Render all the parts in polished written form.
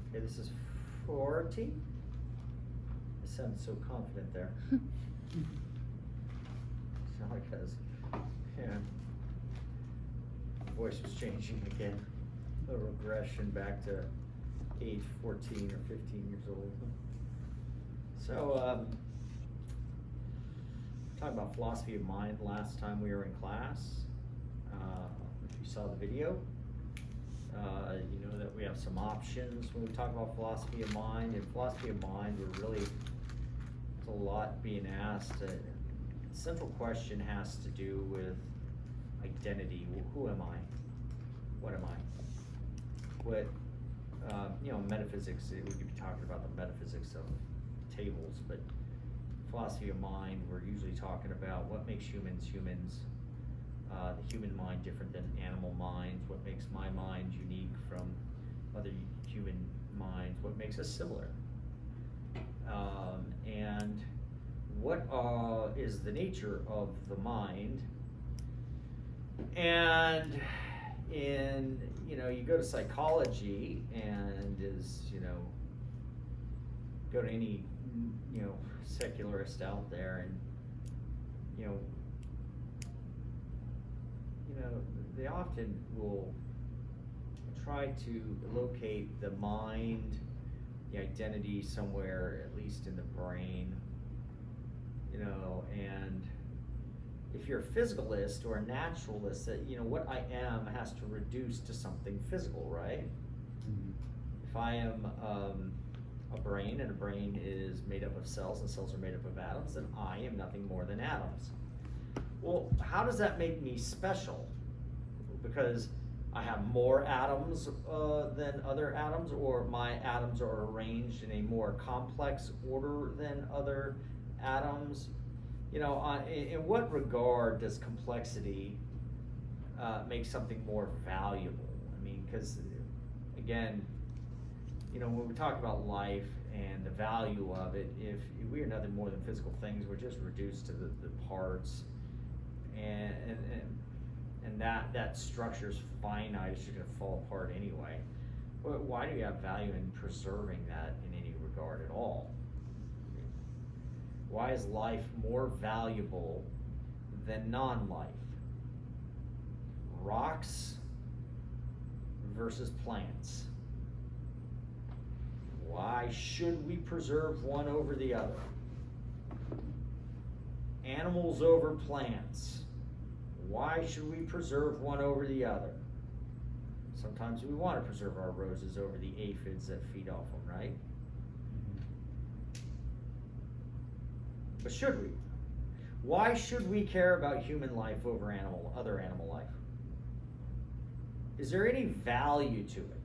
Okay, this is 40. I sound so confident there. So because, yeah, my voice was changing again. A regression back to age 14 or 15 years old. So, talking about philosophy of mind last time we were in class. If you saw the video, you know that we have some options when we talk about philosophy of mind. In philosophy of mind, we're really, there's a lot being asked. The central question has to do with identity. Who am I? What am I? What, you know, metaphysics, we could be talking about the metaphysics of tables, but philosophy of mind, we're usually talking about what makes humans humans, the human mind different than animal minds, what makes my mind unique from other human minds, what makes us similar, and what is the nature of the mind. And in, you know, you go to psychology and go to any, secularist out there, and they often will try to locate the mind, the identity somewhere, at least in the brain, and if you're a physicalist or a naturalist, that what I am has to reduce to something physical, right? Mm-hmm. If I am a brain, and a brain is made up of cells, and cells are made up of atoms, then I am nothing more than atoms. Well, how does that make me special? Because I have more atoms than other atoms, or my atoms are arranged in a more complex order than other atoms? In what regard does complexity make something more valuable? I mean, because again, when we talk about life and the value of it, if we are nothing more than physical things, we're just reduced to the parts, and that structure is finite. It's just going to fall apart anyway. Why do you have value in preserving that in any regard at all? Why is life more valuable than non-life? Rocks versus plants. Why should we preserve one over the other? Animals over plants. Why should we preserve one over the other? Sometimes we want to preserve our roses over the aphids that feed off them, right? But should we? Why should we care about human life over other animal life? Is there any value to it?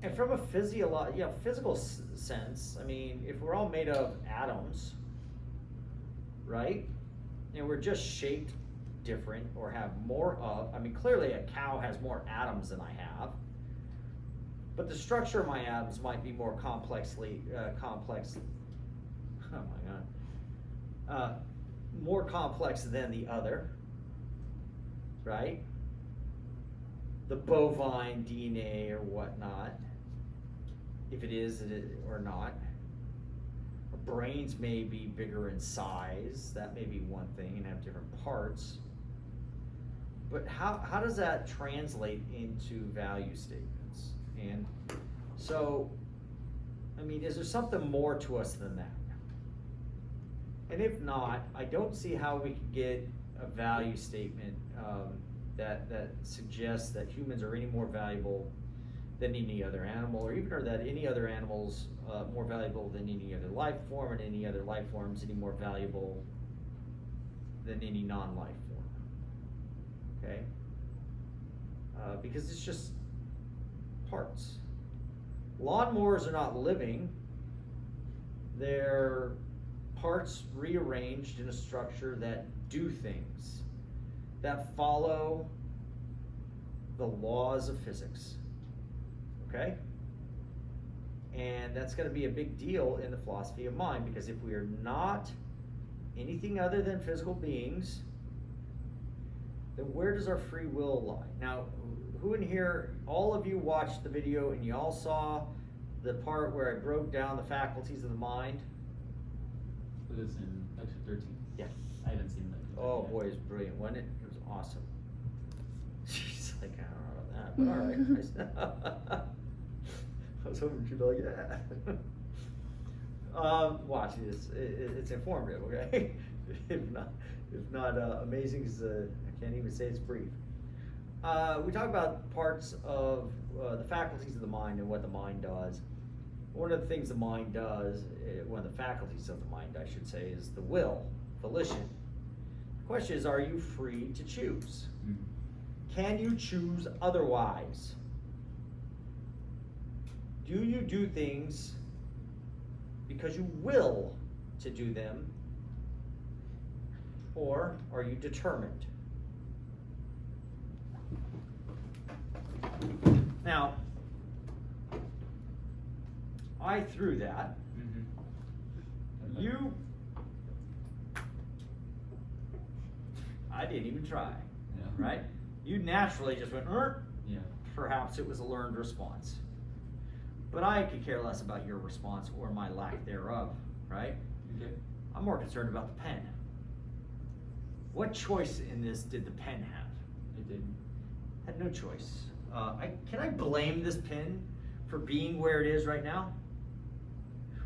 And from a physical sense, I mean, if we're all made of atoms, right? And we're just shaped different, or have more of, I mean, clearly a cow has more atoms than I have, but the structure of my atoms might be more complex, oh my God, more complex than the other, right? The bovine DNA or whatnot, if it is or not. Our brains may be bigger in size, that may be one thing, and have different parts. But how does that translate into value statements? And so, I mean, is there something more to us than that? And if not, I don't see how we could get a value statement that suggests that humans are any more valuable than any other animal, or that any other animal's more valuable than any other life form, and any other life form's any more valuable than any non-life form. Okay? Because it's just parts. Lawnmowers are not living. They're parts rearranged in a structure that do things, that follow the laws of physics. Okay? And that's going to be a big deal in the philosophy of mind, because if we are not anything other than physical beings, then where does our free will lie? Now, who in here, all of you watched the video and you all saw the part where I broke down the faculties of the mind? It was in lecture 13. Yeah. I haven't seen that. Oh boy, it's brilliant, wasn't it? It was awesome. She's like, I don't know about that, but alright. I was hoping she'd be like, yeah. Watch this. It's informative, okay? if not amazing, because I can't even say it's brief. We talk about parts of the faculties of the mind and what the mind does. One of the things the mind does, one of the faculties of the mind, I should say, is the will, volition. The question is, are you free to choose? Mm-hmm. Can you choose otherwise? Do you do things because you will to do them, or are you determined? Now, I threw that. Mm-hmm. I didn't even try, Yeah. right? You naturally just went, Yeah. Perhaps it was a learned response. But I could care less about your response or my lack thereof, right? Okay. I'm more concerned about the pen. What choice in this did the pen have? It didn't. Had no choice. Can I blame this pen for being where it is right now?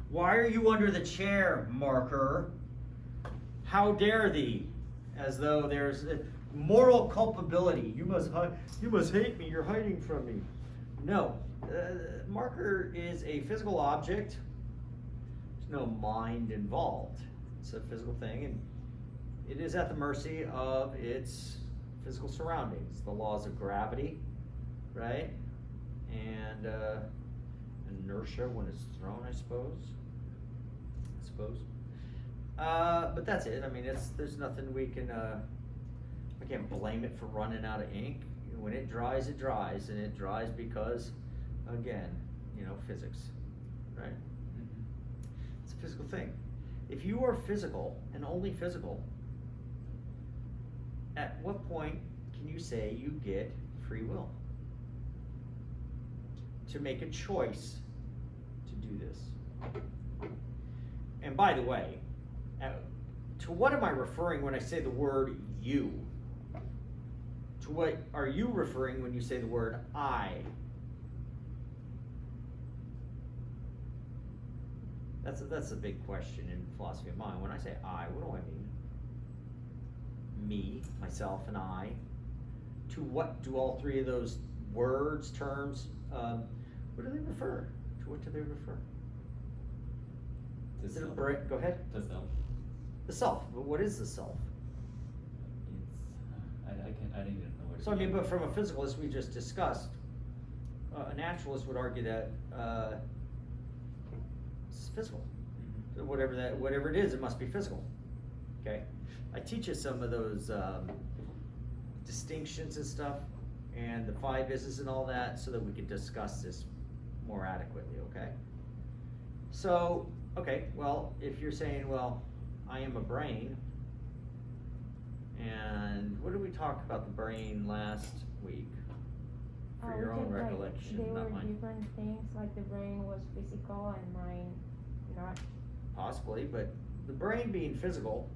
Why are you under the chair, marker? How dare thee? As though there's a moral culpability. You must hate me. You're hiding from me. No. Marker is a physical object. There's no mind involved. It's a physical thing, and it is at the mercy of its physical surroundings. The laws of gravity, right? And inertia when it's thrown, I suppose. But that's it. I mean, there's nothing we can. I can't blame it for running out of ink. When it dries, and it dries because, again, physics, right? Mm-hmm. It's a physical thing. If you are physical and only physical, at what point can you say you get free will to make a choice to do this? And by the way, to what am I referring when I say the word you? To what are you referring when you say the word I? That's a big question in philosophy of mind. When I say I, what do I mean? Me, myself, and I. To what do all three of those words, terms, what do they refer? To what do they refer? The Is it a self. break? Go ahead. The self. The self. But what is the self? I didn't even know what. So I mean, but from a physicalist we just discussed, a naturalist would argue that it's physical. Mm-hmm. So whatever it is, it must be physical. Okay, I teach you some of those distinctions and stuff, and the 5 is's and all that, so that we could discuss this more adequately. Okay. So well, if you're saying, well, I am a brain. And what did we talk about the brain last week? For your own recollection, They not were mine. different things, like the brain was physical and mind not. Possibly, but the brain being physical,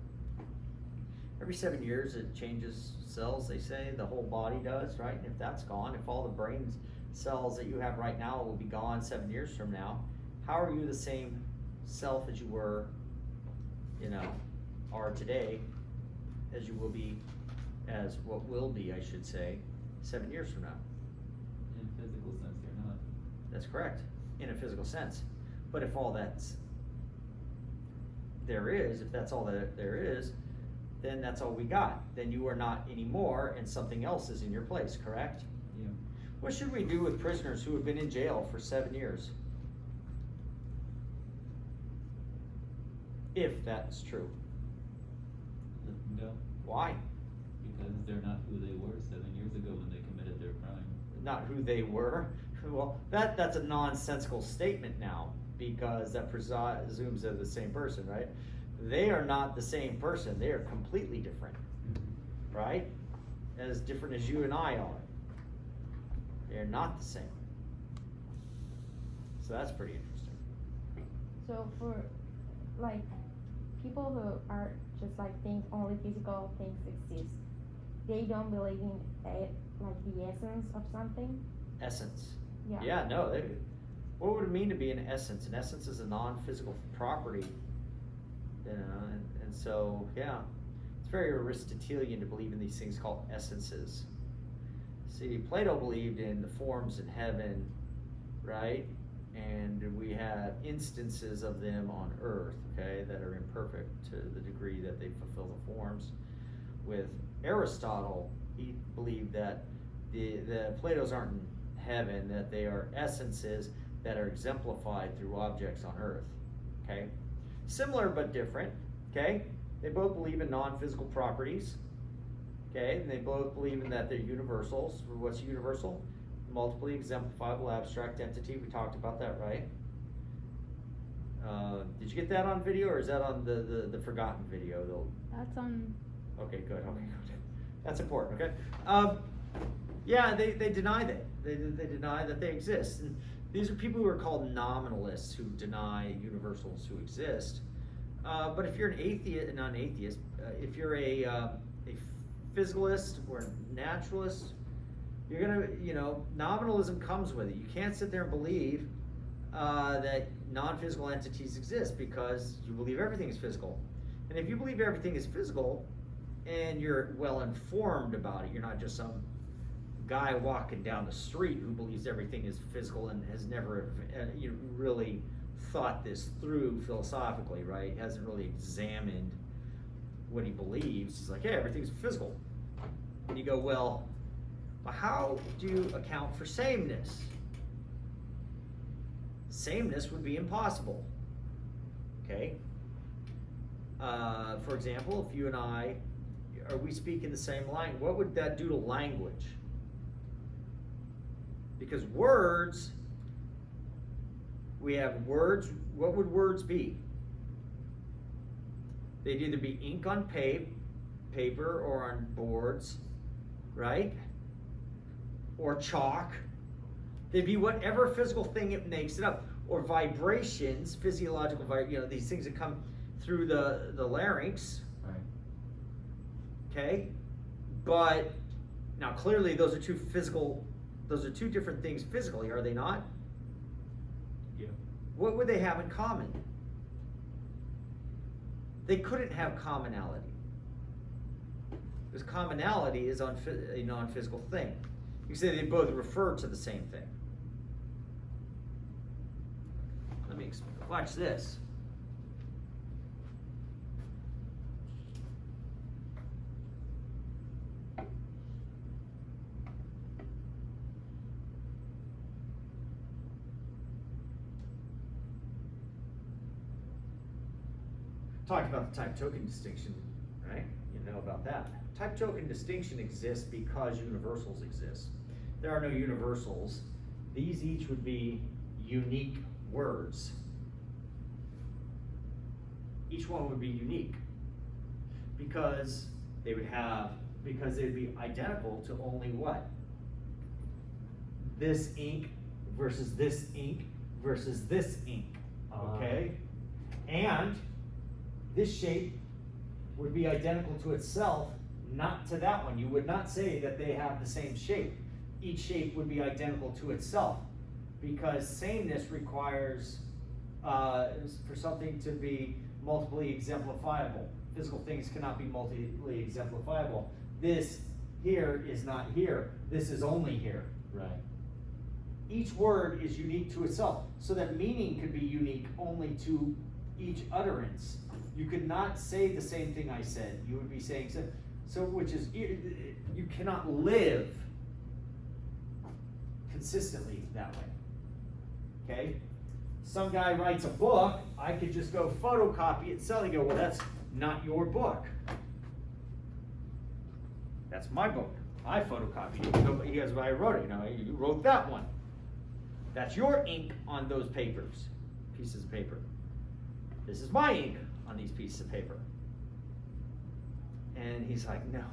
every 7 years it changes cells, they say, the whole body does, right? And if that's gone, if all the brain cells that you have right now will be gone 7 years from now, how are you the same self as you were, are today, as you will be, as what will be, I should say, 7 years from now? In physical sense, you're not. That's correct, in a physical sense. But if all that's if that's all that there is, then that's all we got. Then you are not anymore, and something else is in your place, correct? Yeah. What should we do with prisoners who have been in jail for 7 years? If that's true. Let them go. Why? Because they're not who they were 7 years ago when they committed their crime. Not who they were. Well, that's a nonsensical statement now, because that presumes they're the same person, right? They are not the same person. They are completely different, Mm-hmm. right? As different as you and I are. They're not the same. So that's pretty interesting. So for like people who are just like think only physical things exist, they don't believe in like the essence of something. Essence. Yeah. Yeah, no. What would it mean to be an essence? An essence is a non-physical property. You know, and so, yeah, it's very Aristotelian to believe in these things called essences. See, Plato believed in the forms in heaven, right? And we have instances of them on earth, okay, that are imperfect to the degree that they fulfill the forms. With Aristotle, he believed that the Plato's aren't in heaven, that they are essences that are exemplified through objects on earth, okay? Similar but different, okay? They both believe in non-physical properties, okay? And they both believe in that they're universals. What's universal? Multiply exemplifiable abstract entity. We talked about that, right? Did you get that on video, or is that on the forgotten video? That's on. Okay, good. Okay, good. That's important. Okay. Yeah, they deny that. They deny that they exist. And these are people who are called nominalists, who deny universals who exist. But if you're an atheist, not an atheist, if you're a physicalist or a naturalist, you're gonna, nominalism comes with it. You can't sit there and believe that non-physical entities exist because you believe everything is physical. And if you believe everything is physical and you're well informed about it, you're not just some guy walking down the street who believes everything is physical and has never really thought this through philosophically, right? Hasn't really examined what he believes. He's like, hey, everything's physical. And you go, well, how do you account for sameness? Sameness would be impossible, okay? For example, if you and I, are we speaking the same language? What would that do to language? Because words, we have words. What would words be? They'd either be ink on paper or on boards, right? Or chalk. They'd be whatever physical thing it makes it up. Or vibrations, physiological, these things that come through the larynx. Right. Okay? But now clearly those are two different things physically, are they not? Yeah. What would they have in common? They couldn't have commonality. Because commonality is a non-physical thing. You say they both refer to the same thing. Let me explain. Watch this. Talked about the type token distinction, right? You know about that. Type token distinction exists because universals exist. There are no universals. These each would be unique words. Each one would be unique because they'd be identical to only what? This ink versus this ink versus this ink, okay? And this shape would be identical to itself, not to that one. You would not say that they have the same shape. Each shape would be identical to itself because sameness requires for something to be multiply exemplifiable. Physical things cannot be multiply exemplifiable. This here is not here. This is only here. Right. Each word is unique to itself, so that meaning could be unique only to each utterance. You could not say the same thing I said. You would be saying so, which is, you cannot live consistently that way. Okay? Some guy writes a book, I could just go photocopy it, sell it, go, well, that's not your book. That's my book. I photocopied it. He goes, well, I wrote it. You wrote that one. That's your ink on those pieces of paper. This is my ink on these pieces of paper. And he's like, no,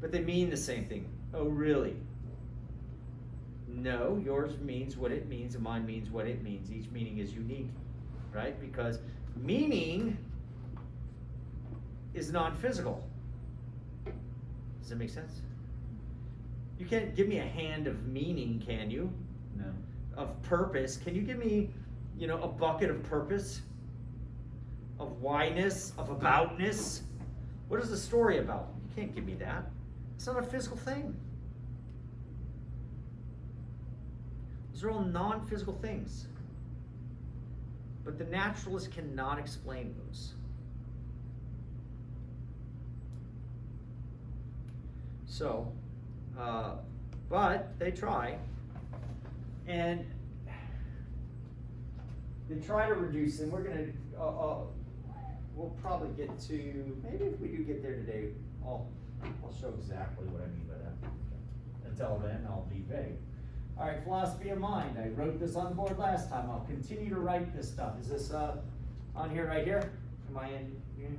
but they mean the same thing. Oh, really? No, yours means what it means and mine means what it means. Each meaning is unique, right? Because meaning is non-physical. Does that make sense? You can't give me a hand of meaning, can you? No. Of purpose. Can you give me, a bucket of purpose? Of whyness? Of aboutness? What is the story about? You can't give me that. It's not a physical thing. These are all non-physical things. But the naturalist cannot explain those. So, but they try. And they try to reduce, and we're going to, we'll probably get to, maybe if we do get there today, I'll show exactly what I mean by that. Until then, I'll be vague. All right, philosophy of mind. I wrote this on the board last time. I'll continue to write this stuff. Is this on here right here? Am I in here?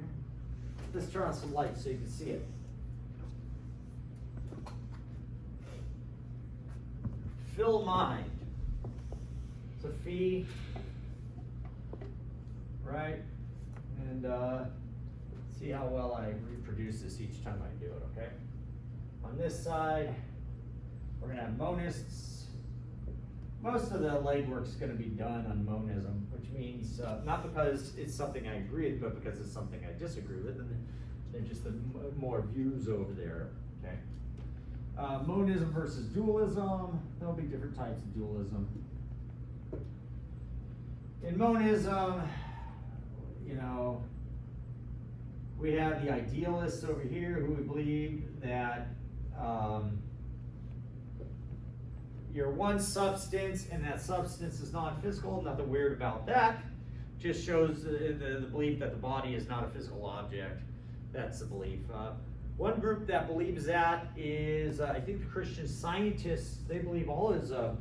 Let's turn on some lights so you can see it. Fill mind. It's a fee, right? And see how well I reproduce this each time I do it, okay? On this side, we're gonna have monists. Most of the legwork's gonna be done on monism, which means, not because it's something I agree with, but because it's something I disagree with, and they're just the more views over there, okay? Monism versus dualism. There'll be different types of dualism. In monism, we have the idealists over here who would believe that you're one substance and that substance is non-physical. Nothing weird about that. Just shows the belief that the body is not a physical object. That's the belief. One group that believes that is, I think, the Christian Scientists. They believe all is, I don't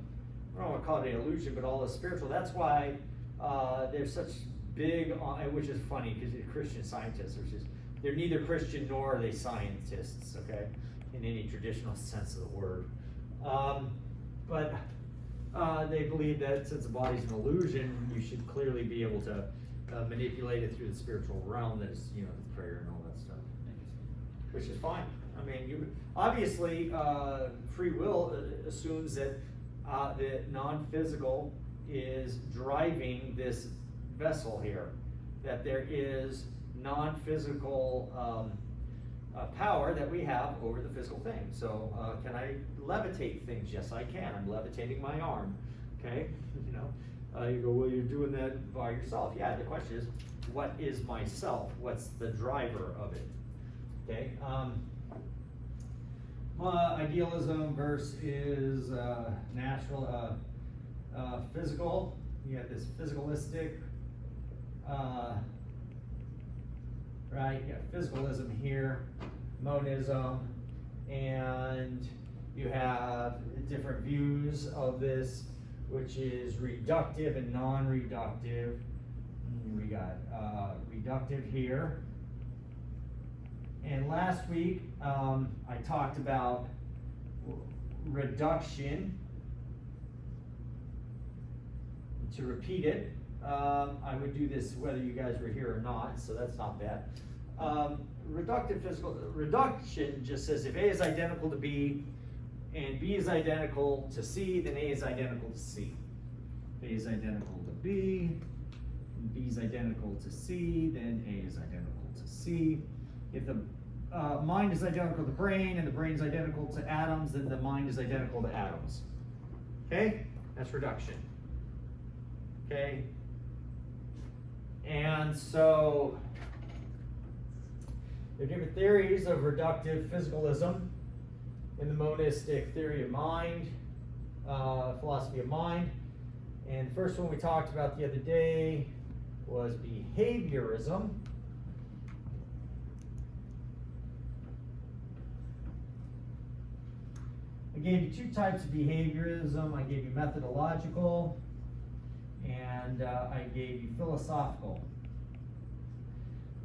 want to call it an illusion, but all is spiritual. That's why there's such big, which is funny because the Christian Scientists are just, they're neither Christian nor are they scientists, okay, in any traditional sense of the word. But they believe that since the body's an illusion, you should clearly be able to manipulate it through the spiritual realm. That is, the prayer and all that stuff, which is fine. I mean, obviously free will assumes that the non-physical is driving this vessel here. That there is non-physical power that we have over the physical thing. So can I levitate things? Yes, I can. I'm levitating my arm. Okay, you go, well, you're doing that by yourself. Yeah, the question is, what is myself? What's the driver of it? Okay. Idealism versus natural, physical. You have this physicalistic, right? You have physicalism here, monism, and you have different views of this, which is reductive and non-reductive. We got reductive here. And last week, I talked about reduction. To repeat it, I would do this whether you guys were here or not, so that's not bad. Reduction just says if A is identical to B and B is identical to C, then A is identical to C. If A is identical to B, and B is identical to C, then A is identical to C. If the mind is identical to the brain and the brain is identical to atoms, then the mind is identical to atoms. Okay? That's reduction. Okay? And so there are different theories of reductive physicalism in the monistic theory of mind, philosophy of mind. And the first one we talked about the other day was behaviorism. I gave you two types of behaviorism. I gave you methodological and I gave you philosophical.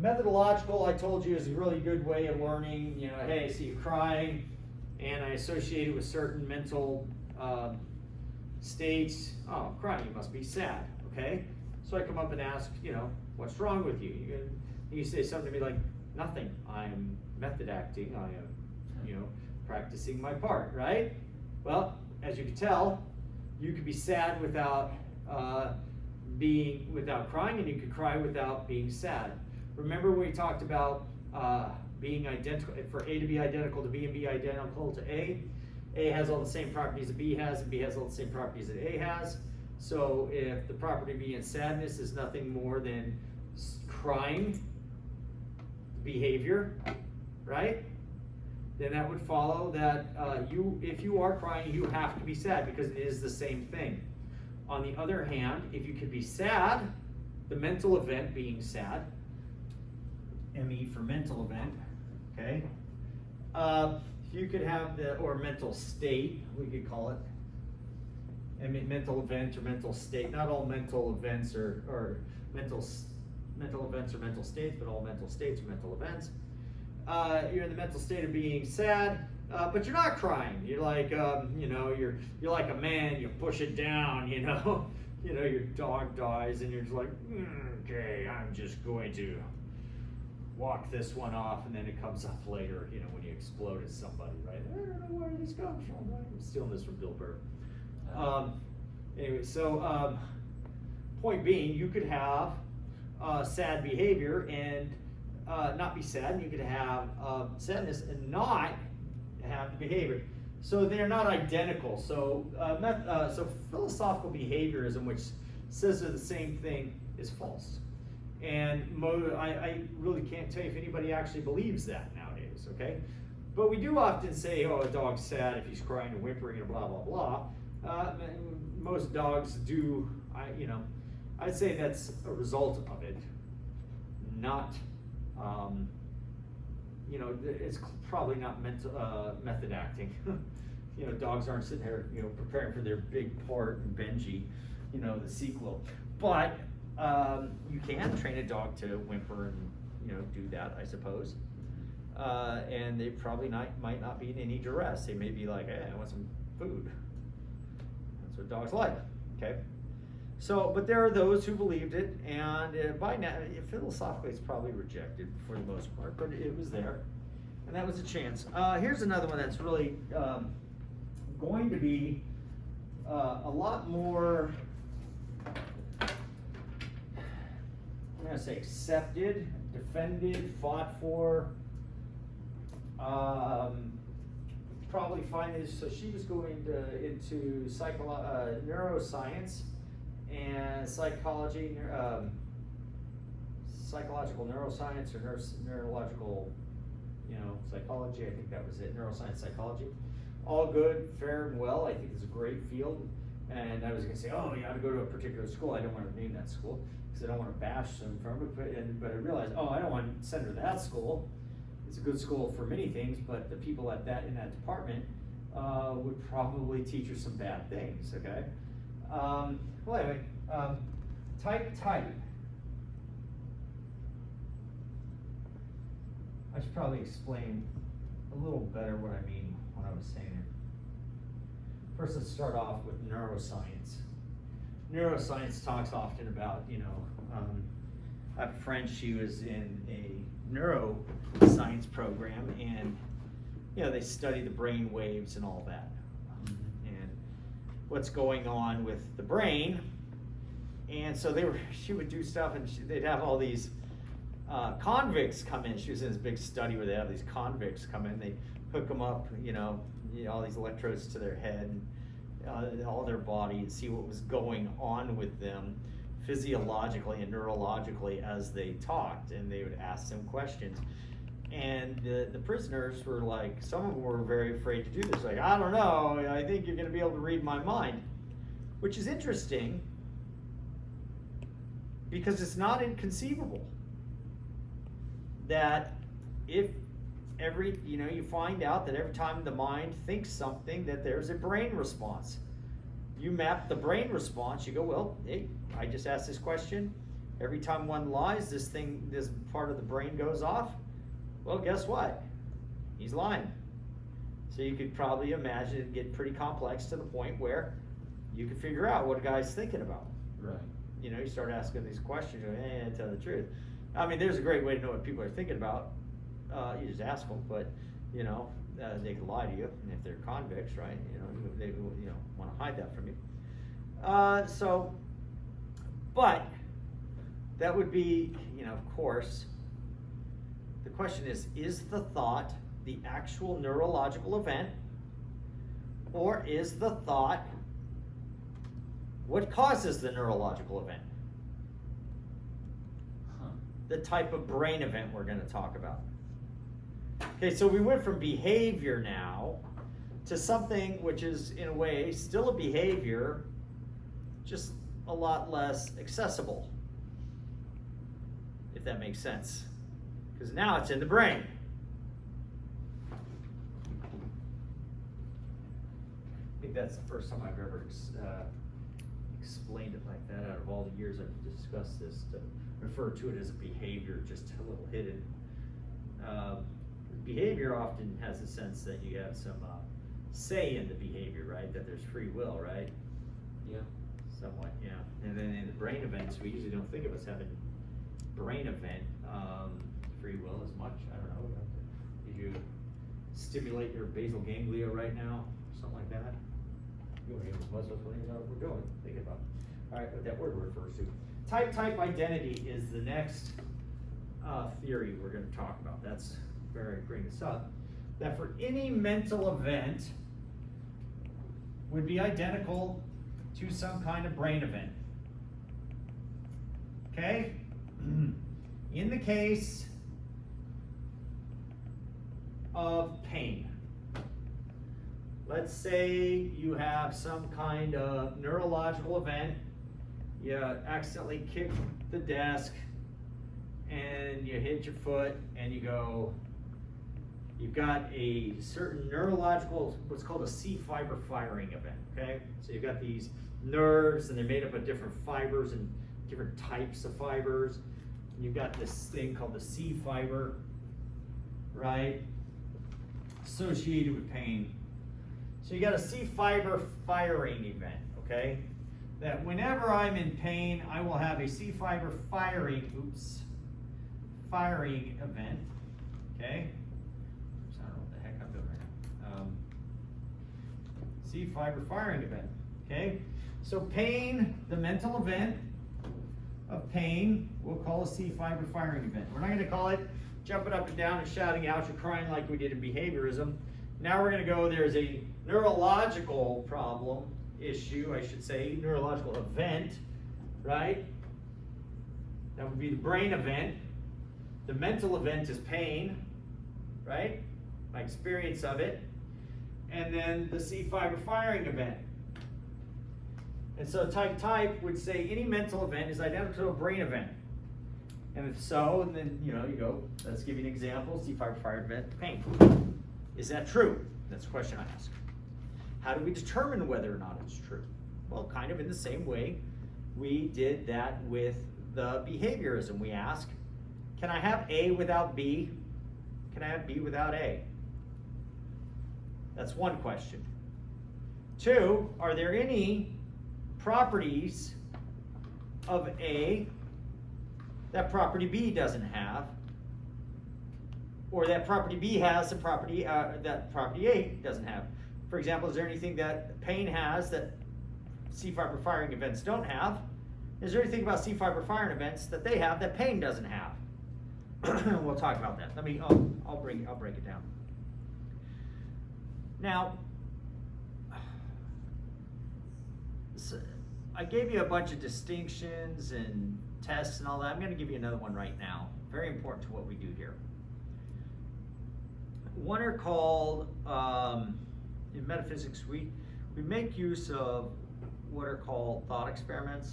Methodological, I told you, is a really good way of learning. Hey, I see you crying, and I associate it with certain mental states, oh, crying, you must be sad, okay? So I come up and ask, what's wrong with you? You say something to me like, nothing, I'm method acting, I am, practicing my part, right? Well, as you can tell, you could be sad without crying, and you could cry without being sad. Remember when we talked about being identical, for A to be identical to B and B identical to A has all the same properties that B has, and B has all the same properties that A has. So if the property B in sadness is nothing more than crying behavior, right? Then that would follow that if you are crying, you have to be sad because it is the same thing. On the other hand, if you could be sad, the mental event being sad, ME for mental event, okay? You could have or mental state, we could call it. I mean, mental event or mental state. Not all mental events are mental events or mental states, but all mental states are mental events. You're in the mental state of being sad, but you're not crying. You're like, you're like a man. You push it down. Your dog dies, and you're just like, okay, I'm just going to walk this one off, and then it comes up later, when you explode at somebody, right? I don't know where these come from. Right? I'm stealing this from Bill Burr. Anyway, so point being, you could have sad behavior and not be sad, and you could have sadness and not have the behavior. So they're not identical. So so philosophical behaviorism, which says they're the same thing, is false. And I really can't tell you if anybody actually believes that nowadays, okay? But we do often say, oh, a dog's sad if he's crying and whimpering and blah, blah, blah. Most dogs do, I'd say that's a result of it, not, it's probably not method acting. Dogs aren't sitting there, preparing for their big part in Benji, the sequel. But you can train a dog to whimper and, do that, I suppose. And they probably might not be in any duress. They may be like, hey, I want some food. That's what dogs like, okay? So, but there are those who believed it, and by now, philosophically, it's probably rejected for the most part, but it was there, and that was a chance. Here's another one that's really going to be a lot more, I'm going to say accepted, defended, fought for. Probably find this. So she was going into neuroscience and psychology, psychological neuroscience or neurological, psychology. I think that was it. Neuroscience, psychology, all good, fair and well. I think it's a great field. And I was going to say, oh, you ought to go to a particular school. I don't want to name that school because I don't want to bash them from it. But I realized, oh, I don't want to send her to that school. It's a good school for many things, but the people in that department would probably teach her some bad things, okay? Well, anyway, type. I should probably explain a little better what I mean when I was saying it. First, let's start off with neuroscience. Neuroscience talks often about, I have a friend, she was in a neuroscience program, and they study the brain waves and all that, and what's going on with the brain. And so she would do stuff, and they'd have all these convicts come in. She was in this big study where they have these convicts come in. They hook them up, all these electrodes to their head and all their body, and see what was going on with them physiologically and neurologically as they talked, and they would ask them questions. And the prisoners were like, some of them were very afraid to do this. Like, I don't know, I think you're going to be able to read my mind. Which is interesting, because it's not inconceivable that if you find out that every time the mind thinks something, that there's a brain response. You map the brain response, you go, well, hey, I just asked this question. Every time one lies, this part of the brain goes off. Well, guess what? He's lying. So you could probably imagine it get pretty complex to the point where you can figure out what a guy's thinking about. Right. You know, you start asking these questions, you're like, hey, tell the truth. I mean, there's a great way to know what people are thinking about. You just ask them, but, you know, they can lie to you, and if they're convicts, right, you know, they want to hide that from you. But that would be, you know, of course, the question is the thought the actual neurological event, or is the thought what causes the neurological event? The type of brain event we're going to talk about. Okay, so we went from behavior now to something which is, in a way, still a behavior, just a lot less accessible, if that makes sense. Because now it's in the brain. I think that's the first time I've ever explained it like that out of all the years I've discussed this, to refer to it as a behavior, just a little hidden. Behavior often has a sense that you have some say in the behavior, right? That there's free will, right? Yeah. Somewhat, yeah. And then in the brain events, we usually don't think of us having brain event free will as much. I don't know. Did you stimulate your basal ganglia right now? Something like that? You want to give us what we're doing, think about. All right, what that word refers to. Type identity is the next theory we're going to talk about. That's where I bring this up. That for any mental event would be identical to some kind of brain event. Okay? In the case of pain, let's say you have some kind of neurological event. You accidentally kick the desk and you hit your foot and you go, you've got a certain neurological, what's called a C fiber firing event, okay? So you've got these nerves and they're made up of different fibers and different types of fibers. You've got this thing called the C fiber, right? Associated with pain. So you got a C fiber firing event, okay? That whenever I'm in pain, I will have a C fiber firing event, okay? I don't know what the heck I'm doing right now. C fiber firing event, okay? So pain, the mental event of pain, we'll call a C fiber firing event. We're not going to call it jumping up and down and shouting out or crying like we did in behaviorism. Now we're going to go, there's a neurological problem, issue, I should say, neurological event, right? That would be the brain event. The mental event is pain, right? My experience of it. And then the C fiber firing event. And so type would say any mental event is identical to a brain event. And if so, then you go, let's give you an example, C fiber firing event, pain. Is that true? That's the question I ask. How do we determine whether or not it's true? Well, kind of in the same way we did that with the behaviorism. We ask, can I have A without B? Can I have B without A? That's one question. Two, are there any properties of A that property B doesn't have, or that property B has that property A doesn't have? For example, is there anything that pain has that C fiber firing events don't have? Is there anything about C fiber firing events that they have that pain doesn't have? We'll talk about that. I'll break it down. Now, so I gave you a bunch of distinctions and tests and all that. I'm going to give you another one right now. Very important to what we do here. One are called, in metaphysics, we make use of what are called thought experiments.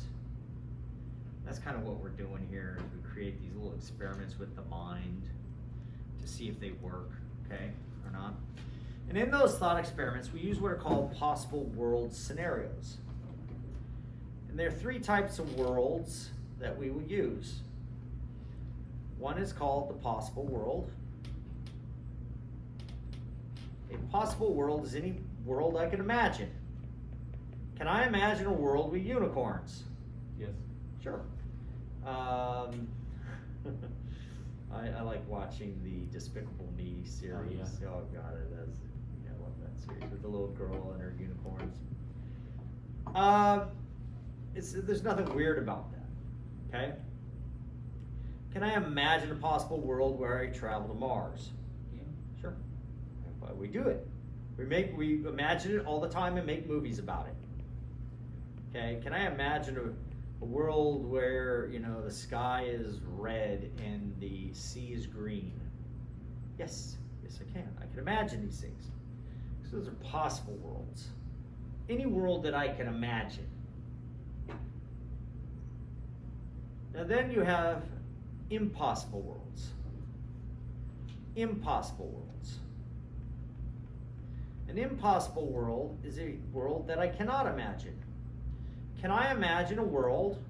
That's kind of what we're doing here, is we create these little experiments with the mind to see if they work, okay, or not. And in those thought experiments, we use what are called possible world scenarios. And there are three types of worlds that we would use. One is called the possible world. A possible world is any world I can imagine. Can I imagine a world with unicorns? Yes. Sure. I like watching the Despicable Me series. Oh, yeah. Oh god, I love that series with the little girl and her unicorns. There's nothing weird about that. Okay. Can I imagine a possible world where I travel to Mars? Yeah. Sure. That's why we do it. We imagine it all the time and make movies about it. Okay. Can I imagine a world where, you know, the sky is red and the sea is green? Yes, I can. I can imagine these things. So those are possible worlds. Any world that I can imagine. Now then you have impossible worlds. Impossible worlds. An impossible world is a world that I cannot imagine. Can I imagine a world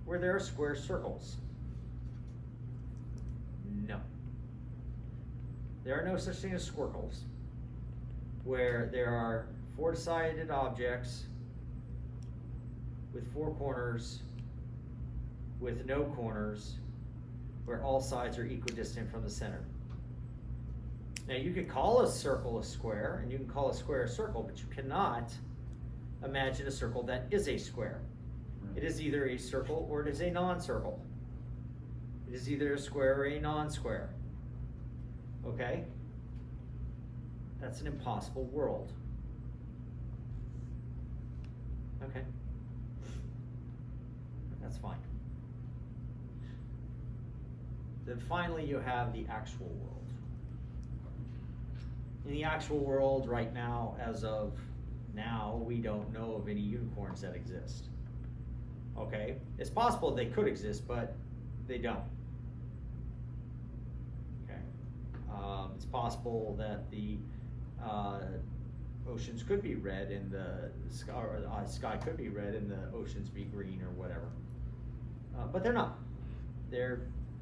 where there are square circles? No. There are no such thing as squircles, where there are four-sided objects with four corners, with no corners, where all sides are equidistant from the center. Now you could call a circle a square, and you can call a square a circle, but you cannot imagine a circle that is a square. Right. It is either a circle or it is a non-circle. It is either a square or a non-square. Okay? That's an impossible world. Okay. That's fine. Then finally you have the actual world. In the actual world right now, as of now, we don't know of any unicorns that exist. Okay? It's possible they could exist, but they don't. Okay? It's possible that the oceans could be red and the sky, or sky could be red and the oceans be green or whatever. But they're not. They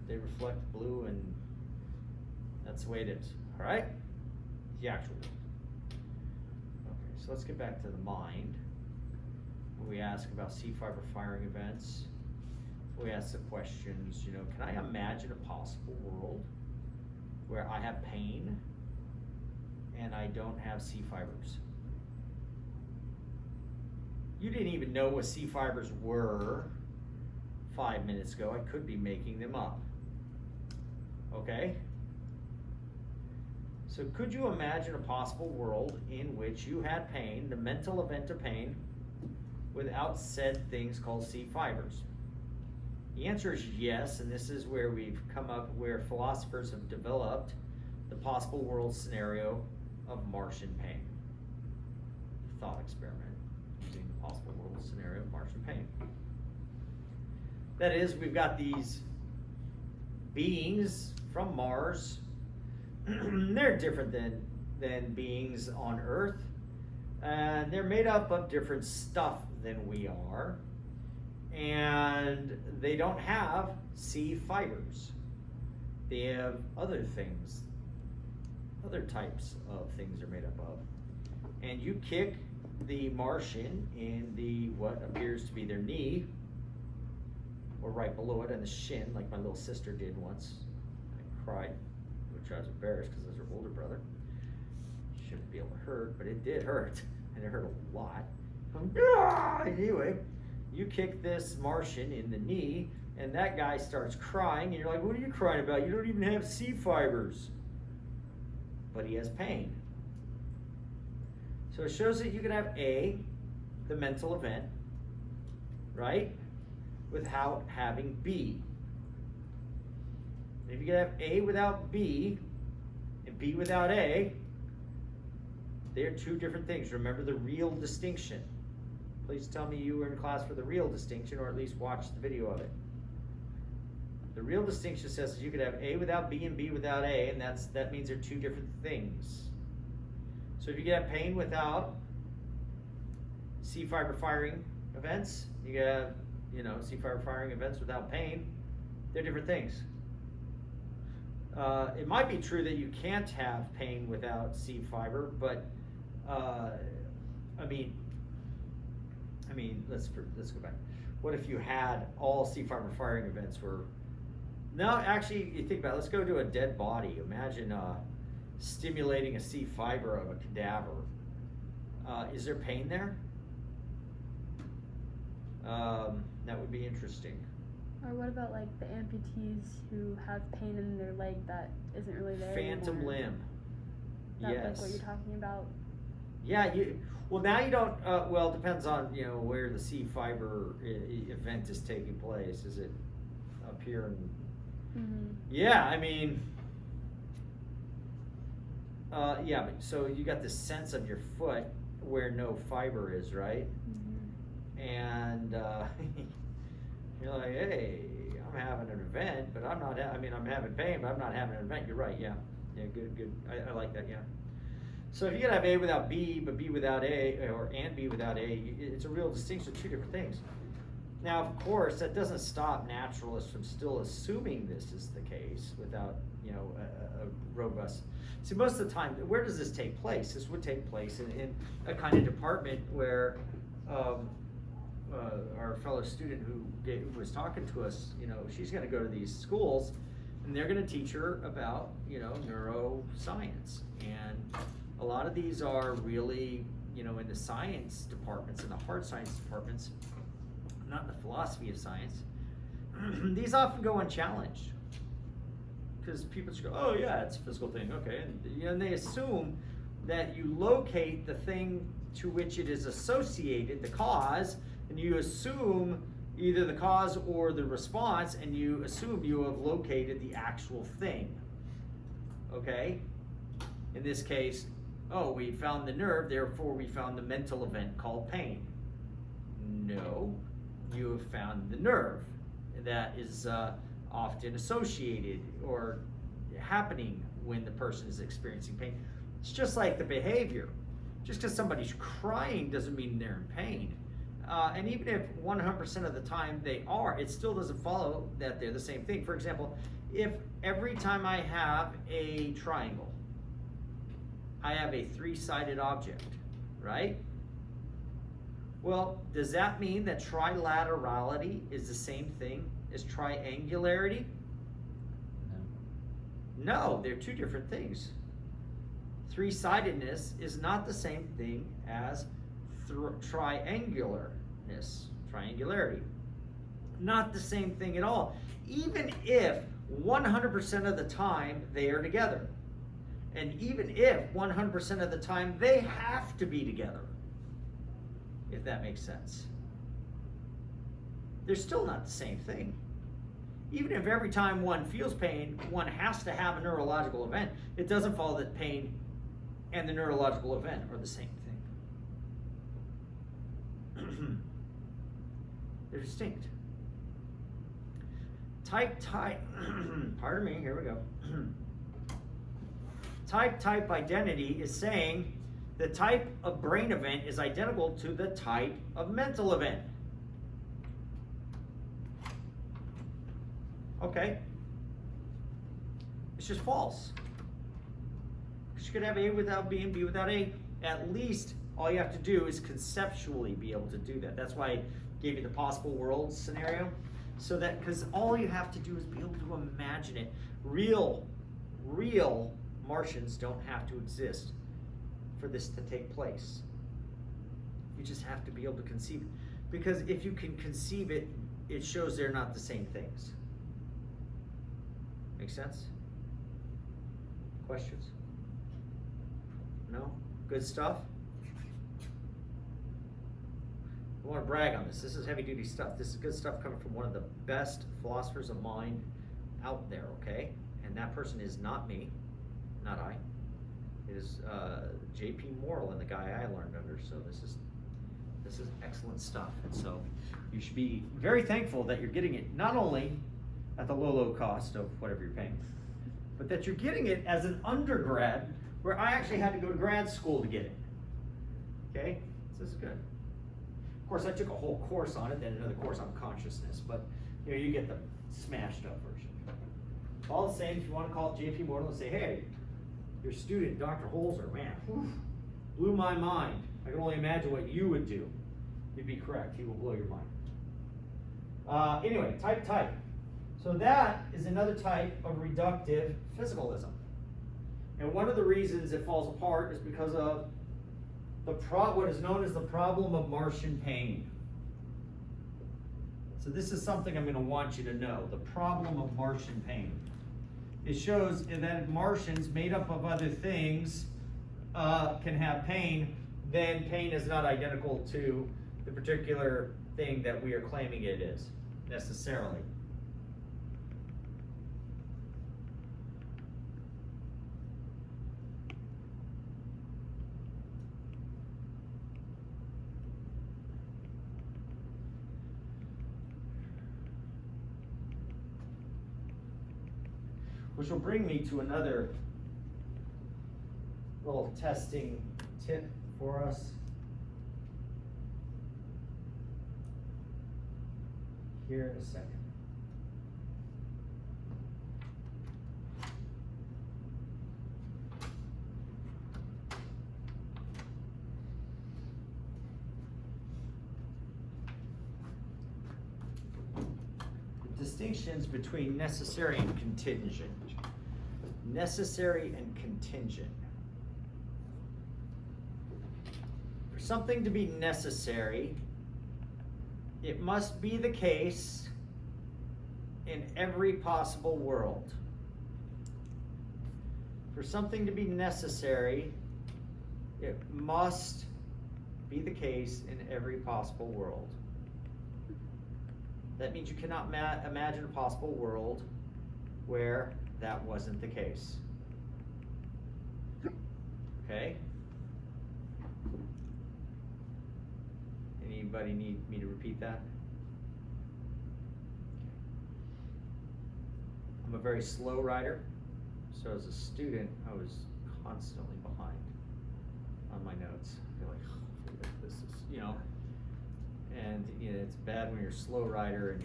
reflect blue, and that's the way it is. All right? The actual world. Okay, so let's get back to the mind. We ask about C fiber firing events. We ask the questions, you know, can I imagine a possible world where I have pain and I don't have C fibers? You didn't even know what C fibers were 5 minutes ago. I could be making them up. Okay? So could you imagine a possible world in which you had pain, the mental event of pain, without said things called C fibers? The answer is yes, and this is where we've come up, where philosophers have developed the possible world scenario of Martian pain. Thought experiment using the possible world scenario of Martian pain. That is, we've got these beings from Mars. They're different than beings on Earth, and they're made up of different stuff than we are, and they don't have C fibers. They have other things, other types of things they're made up of. And you kick the Martian in the what appears to be their knee, or right below it in the shin, like my little sister did once. I cried, which I was embarrassed because I was her older brother. Shouldn't be able to hurt, but it did hurt, and it hurt a lot. Anyway, you kick this Martian in the knee, and that guy starts crying, and you're like, what are you crying about? You don't even have C fibers. But he has pain. So it shows that you can have A, the mental event, right, without having B. And if you can have A without B, and B without A, they're two different things. Remember the real distinction. Please tell me you were in class for the real distinction, or at least watch the video of it. The real distinction says that you could have A without B and B without A, and that means they're two different things. So if you could have pain without C fiber firing events, you could have, C fiber firing events without pain. They're different things. It might be true that you can't have pain without C fiber, but I mean, let's go back. What if you had all sea fiber firing events were, no, actually, you think about it, let's go to a dead body. Imagine stimulating a C fiber of a cadaver. Is there pain there? That would be interesting. Or what about like the amputees who have pain in their leg that isn't really there Phantom anymore? limb. Is that Yes. like what you're talking about? Yeah, well now you don't, well, it depends on, you know, where the C fiber event is taking place. Is it up here in, yeah, I mean, yeah, but so you got this sense of your foot where no fiber is, right? And you're like, hey, I'm having an event, but I'm not, I'm having pain, but I'm not having an event. You're right, yeah. Yeah, good. I like that, yeah. So if you could have A without B, but B without A, or and B without A, it's a real distinction of two different things. Now, of course, that doesn't stop naturalists from still assuming this is the case without, you know, a robust. See, most of the time, where does this take place? This would take place in a kind of department where our fellow student who was talking to us, you know, she's going to go to these schools, and they're going to teach her about, you know, neuroscience. And a lot of these are really, you know, in the science departments, in the hard science departments, not in the philosophy of science. These often go unchallenged because people just go, oh yeah, it's a physical thing, okay. And they assume that you locate the thing to which it is associated, the cause, and you assume either the cause or the response, and you assume you have located the actual thing, okay? In this case, oh, we found the nerve, therefore we found the mental event called pain. No, you have found the nerve that is often associated or happening when the person is experiencing pain. It's just like the behavior. Just because somebody's crying doesn't mean they're in pain. And even if 100% of the time they are, it still doesn't follow that they're the same thing. For example, if every time I have a triangle, I have a three-sided object, right? Well, does that mean that trilaterality is the same thing as triangularity? No, they're two different things. Three-sidedness is not the same thing as triangularity. Not the same thing at all. Even if 100% of the time they are together. And even if 100% of the time they have to be together. If that makes sense. They're still not the same thing. Even if every time one feels pain, one has to have a neurological event, it doesn't follow that pain and the neurological event are the same thing. They're distinct. Type, pardon me, here we go. Type identity is saying the type of brain event is identical to the type of mental event. Okay. It's just false. You could have A without B and B without A. At least all you have to do is conceptually be able to do that. That's why I gave you the possible worlds scenario. So that, because all you have to do is be able to imagine it. Real Martians don't have to exist for this to take place. You just have to be able to conceive it. Because if you can conceive it, it shows they're not the same things. Make sense? Questions? No? Good stuff? I want to brag on this. This is heavy duty stuff. This is good stuff coming from one of the best philosophers of mind out there, okay? And that person is not me, not I. It is J.P. Moreland, the guy I learned under. So this is excellent stuff. And so you should be very thankful that you're getting it not only at the low cost of whatever you're paying, but that you're getting it as an undergrad, where I actually had to go to grad school to get it. Okay? So this is good. Of course, I took a whole course on it, then another course on consciousness, but you know, you get the smashed up version. All the same, if you want to call J.P. Moreland and say, hey, your student, Dr. Holzer, man, Blew my mind. I can only imagine what you would do. You'd be correct. He will blow your mind. Anyway, type. So that is another type of reductive physicalism. And one of the reasons it falls apart is because of what is known as the problem of Martian pain. So this is something I'm going to want you to know, the problem of Martian pain. It shows that Martians made up of other things can have pain, then pain is not identical to the particular thing that we are claiming it is, necessarily. Which will bring me to another little testing tip for us. Here in a second. The distinctions between necessary and contingent. Necessary and contingent. For something to be necessary, it must be the case in every possible world. For something to be necessary, it must be the case in every possible world. That means you cannot imagine a possible world where that wasn't the case. Okay? Anybody need me to repeat that? I'm a very slow writer, so as a student, I was constantly behind on my notes. I feel like, this is, and it's bad when you're a slow writer and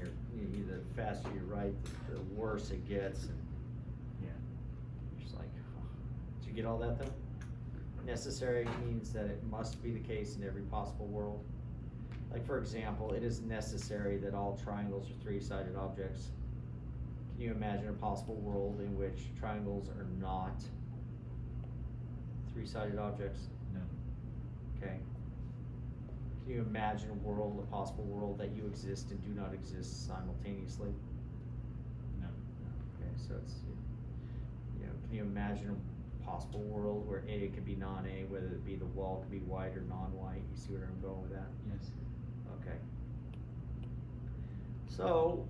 the faster you write, the worse it gets. And you're just like, did you get all that though? Necessary means that it must be the case in every possible world. Like for example, it is necessary that all triangles are three-sided objects. Can you imagine a possible world in which triangles are not three-sided objects? No. Okay. Can you imagine a possible world that you exist and do not exist simultaneously? No. Okay, so it's, can you imagine a possible world where A could be non-A, whether it be the wall could be white or non-white? You see where I'm going with that? Yes. Okay. So,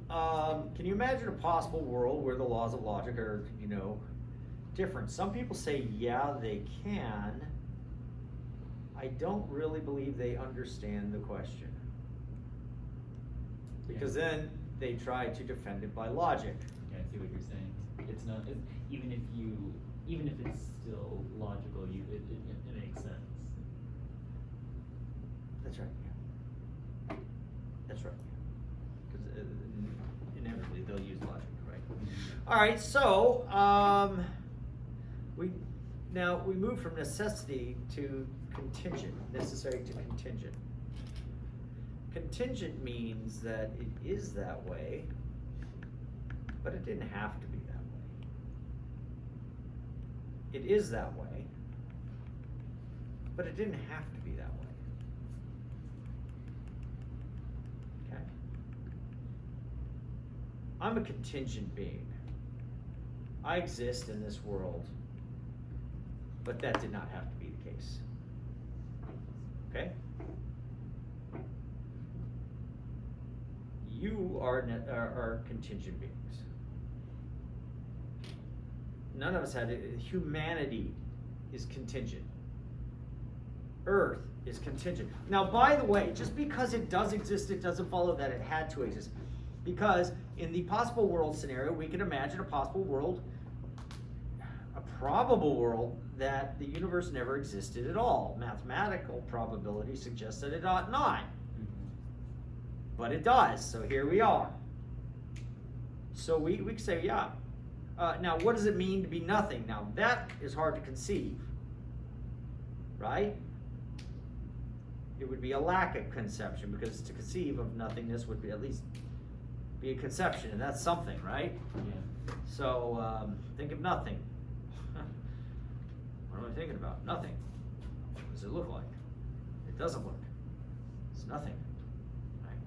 can you imagine a possible world where the laws of logic are, different? Some people say, yeah, they can. I don't really believe they understand the question. Because then they try to defend it by logic. Yeah, I see what you're saying. It's not, even if it's still logical, it makes sense. That's right, yeah. That's right, yeah. Because inevitably they'll use logic, right? All right, so we move from necessity to contingent, necessary to contingent. Contingent means that it is that way, but it didn't have to be that way. It is that way, but it didn't have to be that way. Okay? I'm a contingent being. I exist in this world, but that did not have to be the case. Okay? You are contingent beings. None of us had it. Humanity is contingent. Earth is contingent. Now, by the way, just because it does exist, it doesn't follow that it had to exist. Because in the possible world scenario, we can imagine a possible world, a probable world, that the universe never existed at all. Mathematical probability suggests that it ought not. But it does, so here we are. So we can say, yeah. Now, what does it mean to be nothing? Now, that is hard to conceive, right? it would be a lack of conception, because to conceive of nothingness would be at least be a conception, and that's something, right? Yeah. So think of nothing. What am I thinking about? Nothing. What does it look like? It doesn't look. It's nothing. Right?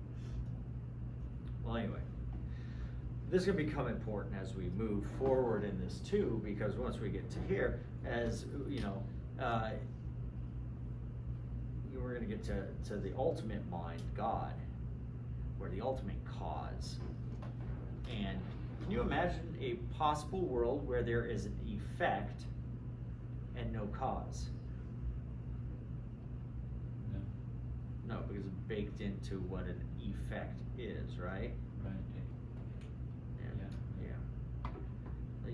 Well, anyway, this is going to become important as we move forward in this too, because once we get to here, as you know, we're going to get to the ultimate mind, God, or the ultimate cause. And can you imagine a possible world where there is an effect and no cause? No. No, because it's baked into what an effect is, right? Right.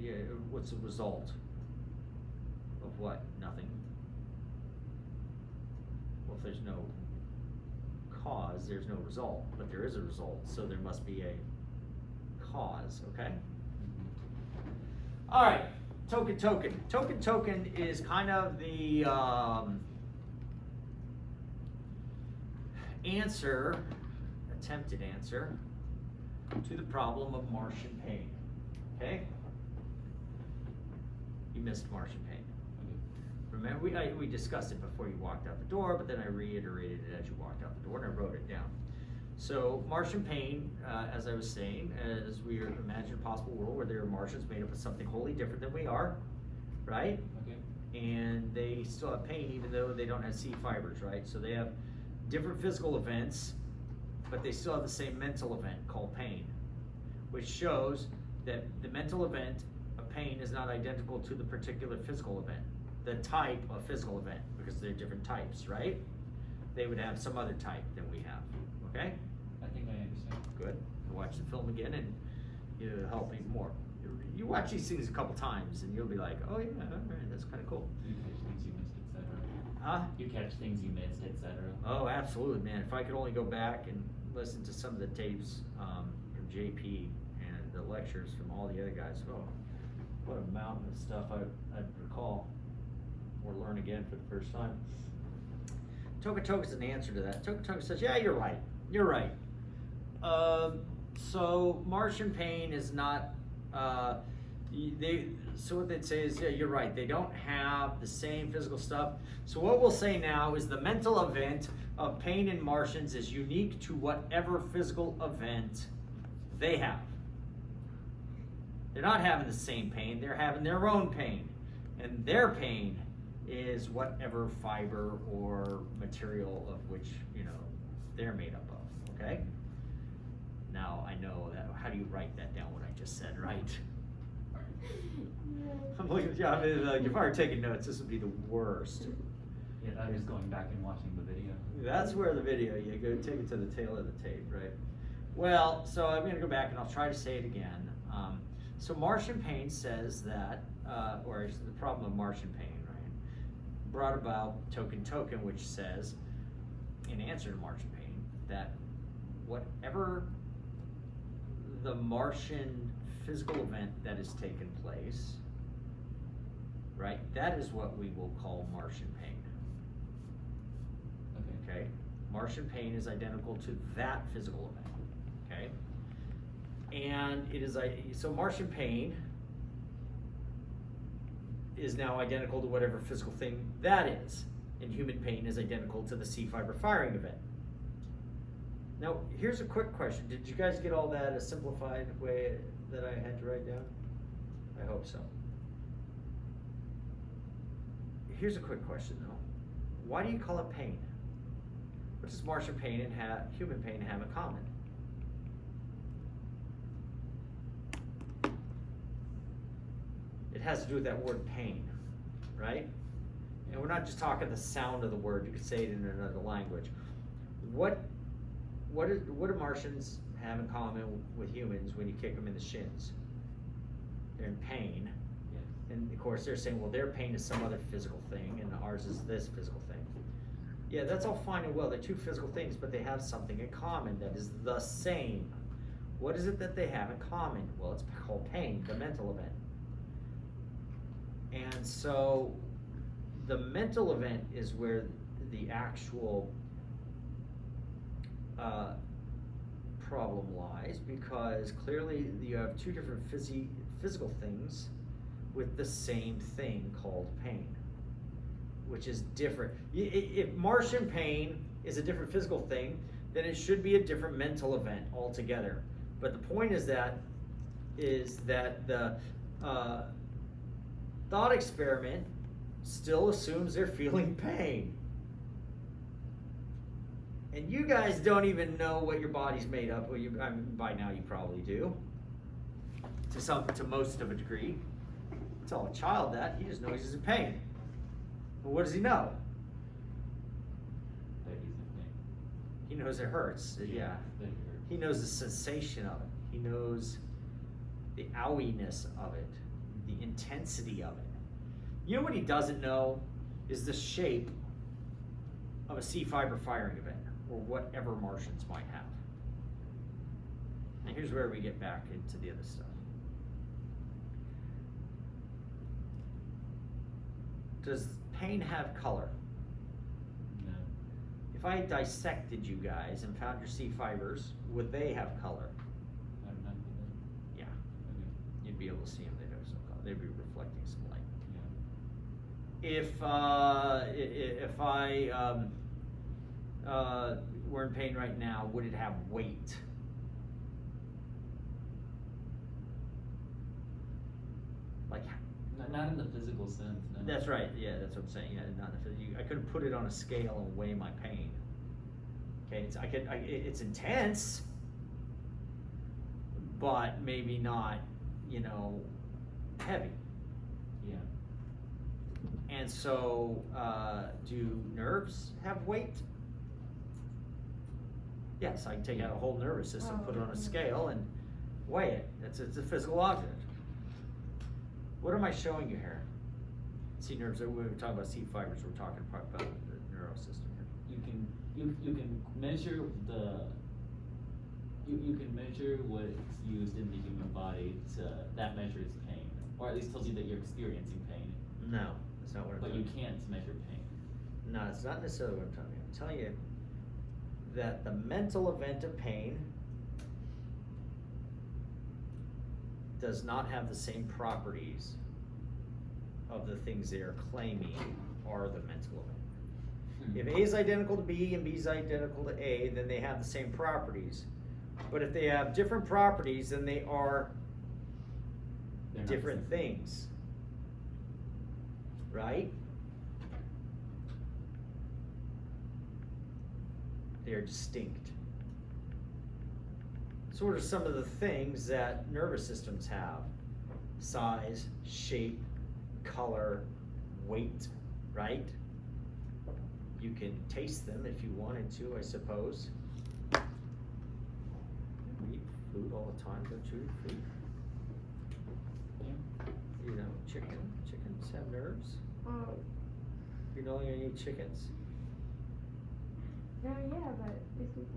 Yeah. What's the result of what? Nothing. Well, if there's no cause, there's no result, but there is a result, so there must be a cause, okay? All right, token. Token is kind of the attempted answer to the problem of Martian pain, okay? You missed Martian pain. Remember, we discussed it before you walked out the door, but then I reiterated it as you walked out the door, and I wrote it down. So Martian pain, as I was saying, as we imagine a possible world where there are Martians made up of something wholly different than we are, right? Okay. And they still have pain even though they don't have C fibers, right? So they have different physical events, but they still have the same mental event called pain, which shows that the mental event of pain is not identical to the particular physical event, the type of physical event, because they're different types, right? They would have some other type than we have, okay? I think I understand. Good. You watch the film again and it'll help even more. You watch these things a couple times and you'll be like, oh yeah, all right, that's kind of cool. You catch things you missed, etc. Huh? You catch things you missed, etc. Oh, absolutely, man. If I could only go back and listen to some of the tapes from JP and the lectures from all the other guys, oh, what a mountain of stuff I'd recall or learn again for the first time. Toka is an answer to that. Toka says, yeah, you're right. You're right. So Martian pain is not, so what they'd say is, yeah, you're right. They don't have the same physical stuff. So what we'll say now is the mental event of pain in Martians is unique to whatever physical event they have. They're not having the same pain. They're having their own pain. And their pain is whatever fiber or material of which, they're made up of, okay? Now, I know that, how do you write that down, what I just said, right? I'm looking at you, you've already taken notes, this would be the worst. Yeah, I'm just going back and watching the video. That's where the video, you go take it to the tail of the tape, right? Well, so I'm gonna go back and I'll try to say it again. So Martian pain says that, or the problem of Martian pain, right, brought about token, which says, in answer to Martian pain, that whatever the Martian physical event that has taken place, right, that is what we will call Martian pain. Okay? Martian pain is identical to that physical event, okay? And it is, so Martian pain is now identical to whatever physical thing that is. And human pain is identical to the C fiber firing event. Now, here's a quick question. Did you guys get all that a simplified way that I had to write down? I hope so. Here's a quick question though. Why do you call it pain? What does Martian pain and human pain have in common? It has to do with that word pain, right? And we're not just talking the sound of the word, you could say it in another language. What do Martians have in common with humans when you kick them in the shins? They're in pain. Yes. And of course they're saying, well, their pain is some other physical thing and ours is this physical thing. Yeah, that's all fine and well. They're two physical things, but they have something in common that is the same. What is it that they have in common? Well, it's called pain, the mental event. And so the mental event is where the actual problem lies, because clearly you have two different physical things with the same thing called pain, which is different. If Martian pain is a different physical thing, then it should be a different mental event altogether. But the point is that the thought experiment still assumes they're feeling pain. And you guys don't even know what your body's made up. Well, I mean, by now you probably do, to most of a degree. Tell a child that, he just knows he's in pain. Well, what does he know? That he's in pain. He knows it hurts. Yeah. That it hurts. He knows the sensation of it. He knows the owiness of it, the intensity of it. You know what he doesn't know is the shape of a C fiber firing event, or whatever Martians might have. And here's where we get back into the other stuff. Does pain have color? No. If I dissected you guys and found your C fibers, would they have color? I'm not gonna. Yeah, Okay. you'd be able to see them. They'd have some color. They'd be reflecting some light. Yeah. If I were in pain right now, would it have weight? Like, Not in the physical sense, no. that's right. Yeah, that's what I'm saying. Yeah, not if I couldn't put it on a scale and weigh my pain. Okay, it's intense, but maybe not, heavy. Yeah. And so, do nerves have weight? Yes, I can take out a whole nervous system, put it on a scale, and weigh it. It's a physical object. What am I showing you here? C nerves. We were talking about C fibers. We're talking about the neural system here. You can measure you can measure what's used in the human body that measures pain, or at least tells you that you're experiencing pain. No, that's not what I'm But talking you can't measure pain. No, it's not necessarily what I'm telling you. I'm telling you that the mental event of pain does not have the same properties of the things they are claiming are the mental event. If A is identical to B and B is identical to A, then they have the same properties. But if they have different properties, then they are They're not different the same. things. Right? They are distinct. So what are some of the things that nervous systems have? Size, shape, color, weight, right? You can taste them if you wanted to, I suppose. We eat food all the time, don't you eat food? Yeah. Chickens have nerves. Oh, You know you eat chickens? no, yeah, but this is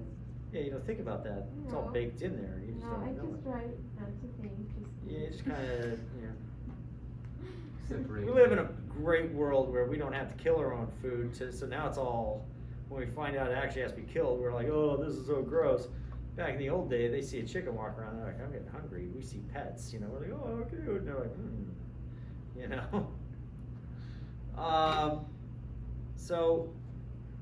Yeah, you don't think about that. It's all No. baked in there. You just no, don't I know just it. try not to think. Yeah, you just kind of, Separate. We live in a great world where we don't have to kill our own food, so now it's all, when we find out it actually has to be killed, we're like, oh, this is so gross. Back in the old day, they see a chicken walk around, they're like, I'm getting hungry. We see pets, we're like, oh, cute. And they're like, So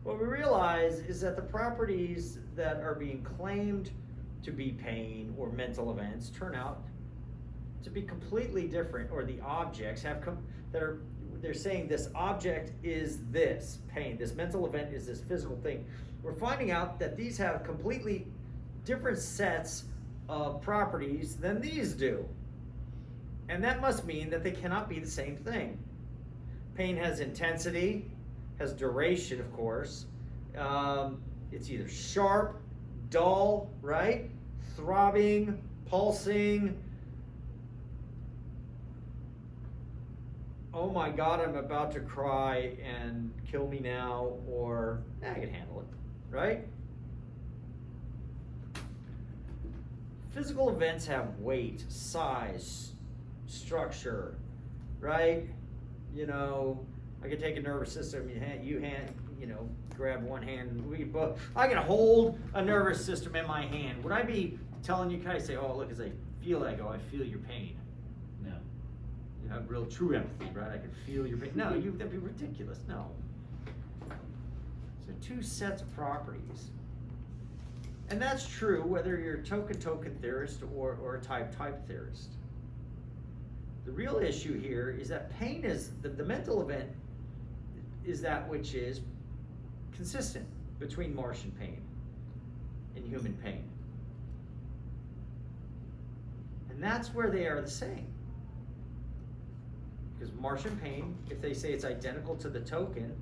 what we realize is that the properties that are being claimed to be pain or mental events turn out to be completely different, or the objects they're saying this object is this pain, this mental event is this physical thing. We're finding out that these have completely different sets of properties than these do. And that must mean that they cannot be the same thing. Pain has intensity, has duration, of course. It's either sharp, dull, right? Throbbing, pulsing. Oh my God, I'm about to cry and kill me now, or I can handle it, right? Physical events have weight, size, structure, right? I could take a nervous system, grab one hand, I can hold a nervous system in my hand. Would I be telling you, can I say, oh, look, as I feel that, I go, I feel your pain. No. You have real true empathy, right? I can feel your pain. No, that'd be ridiculous, no. So two sets of properties. And that's true whether you're a token theorist or a type theorist. The real issue here is that pain is, the mental event is that which is consistent between Martian pain and human pain. And that's where they are the same. Because Martian pain, if they say it's identical to the token,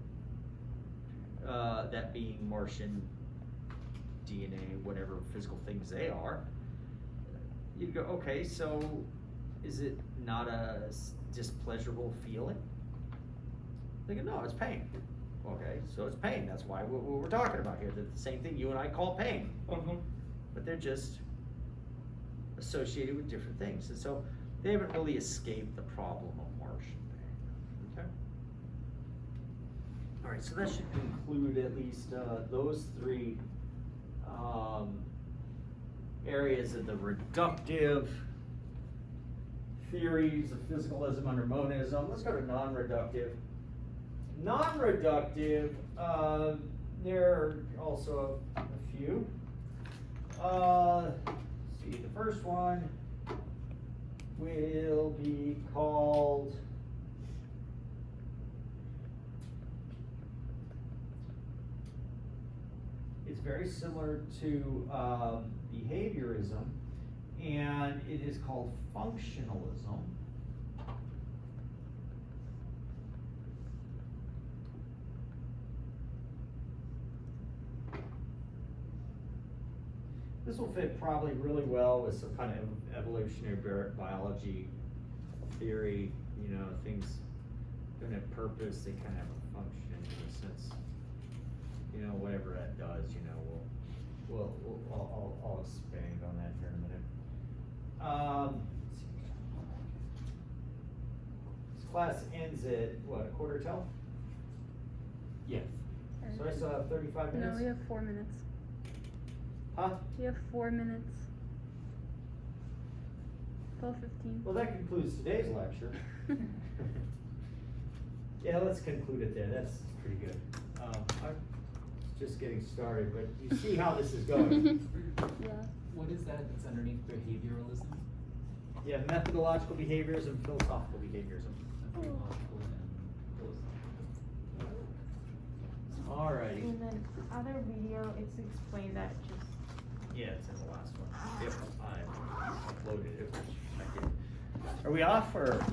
that being Martian DNA, whatever physical things they are, you'd go, okay, so is it not a displeasurable feeling? They go, no, it's pain. Okay, so it's pain. That's why what we're talking about here. That's the same thing you and I call pain. But they're just associated with different things. And so they haven't really escaped the problem of Martian pain. Okay? All right, so that should conclude at least those three areas of the reductive theories of physicalism under monism. Let's go to non-reductive. Non-reductive, there are also a few. Let's see, the first one will be called it's very similar to behaviorism, and it is called functionalism. This will fit probably really well with some kind of evolutionary biology theory. Things don't have purpose, they kind of have a function in a sense. Whatever that does, I'll expand on that here in a minute. This class ends at what, a quarter till? Yes. So I still have 35 minutes? No, we have 4 minutes. Huh? We have 4 minutes. 12:15. Well, that concludes today's lecture. Yeah, let's conclude it there. That's pretty good. I'm just getting started, but you see how this is going. Yeah. What is that that's underneath behavioralism? Yeah, methodological behaviorism, philosophical behaviorism. Methodological and philosophical. Alrighty. And then other video, it's explained that just. Yeah, it's in the last one. Yep, I uploaded it, which I did. Are we off or?